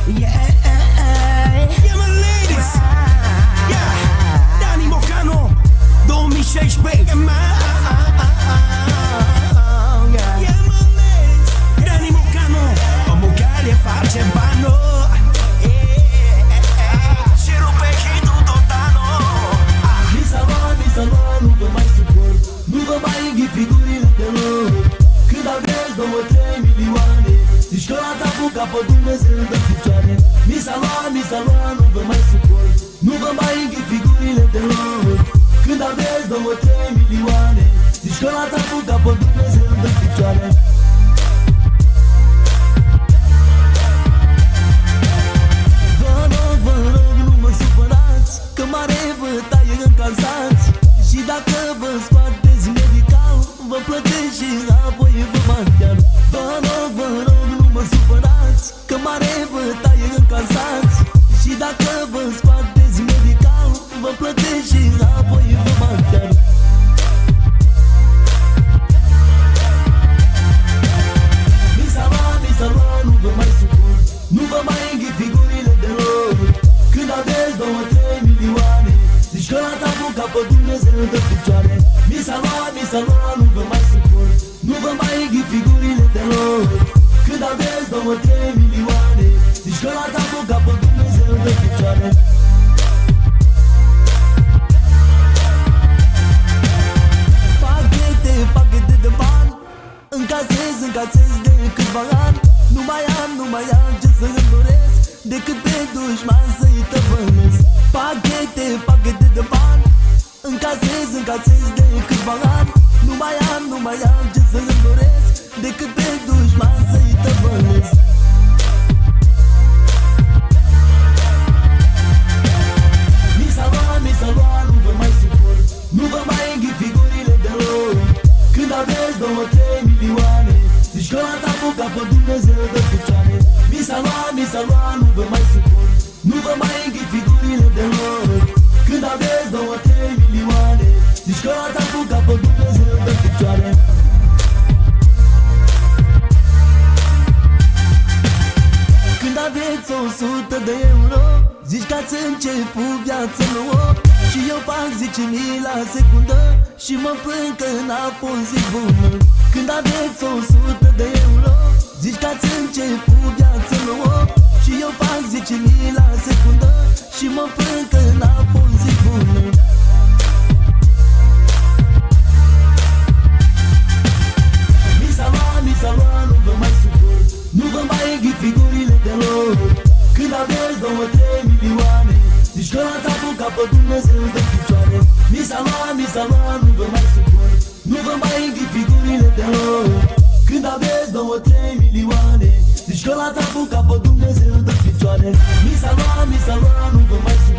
Yeah, my ladies. Yeah, Dani Mocano 2016. Yeah, my ladies. Dani Mocano, omul care face bano. Și rupe hitul totano. Mi s-a luat, nu vă mai suport. Nu vă mai înghit figurile deloc. Când aveți 2-3 milioane, zici că l-ați apucat pe Dumnezeu de picioare. Mi s-a luat, nu vă mai suport. Nu vă mai înghit figurile deloc. Când aveți 2-3 milioane, zici că l-ați apucat pe Dumnezeu de picioare. Vă rog, nu mă supărați, că mare bătaie încalzați. Și dacă vă scoateți medical, vă plătesc și apoi vă bat chiar. Vă rog, nu mă supărați, că mare bătaie încalzați. Și dacă vă scoateți medical, vă plătesc și apoi vă bat chiar. Mi s-a luat, nu vă mai suport. Nu vă mai înghit figurile deloc. Când aveți 2-3 milioane, zici că l-ați apucat pe Dumnezeu de picioare. Mi s-a luat, nu vă mai suport. Nu vă mai înghit figurile deloc. Când aveți 2-3 milioane, zici că l-ați apucat pe Dumnezeu de picioare. Pachete de bani, încasez de câțiva ani. Nu mai am ce să-mi doresc, decât pe dușman să-i tăvălesc. Pachete de bani, încasez de câțiva ani. Nu mai am ce să-mi doresc, decât pe dușman să-i tăvălesc. Mi s-a luat, nu vă mai suport. Nu vă mai înghit figurile deloc. Când aveți 2-3 milioane, zici că l-ați apucat pe Dumnezeu de picioare. Mi s-a luat, nu vă mai suport. Nu vă mai înghit figurile deloc. Când aveți 2-3 milioane, zici că l-ați apucat pe Dumnezeu de picioare. Când aveți 100 de euro, zici că ați început viața nouă. Și eu fac 10.000 la secundă și mă plâng că n-a fost zi bună. Când aveți 100 de euro, zici că ați început viața nouă. Și eu fac 10.000 la secundă și mă plâng că n-a fost zi bună. Mi s-a luat, nu vă mai suport. Nu vă mai înghit figurile deloc. Când aveți 2-3 milioane, zici că l-ați apucat pe Dumnezeu de picioare. Mi s-a luat, nu vă mai suport. Nu vă mai înghit figurile deloc. Când aveți 2-3 milioane, zici că l-ați apucat pe Dumnezeu de picioare. Mi s-a luat, nu vă mai suport.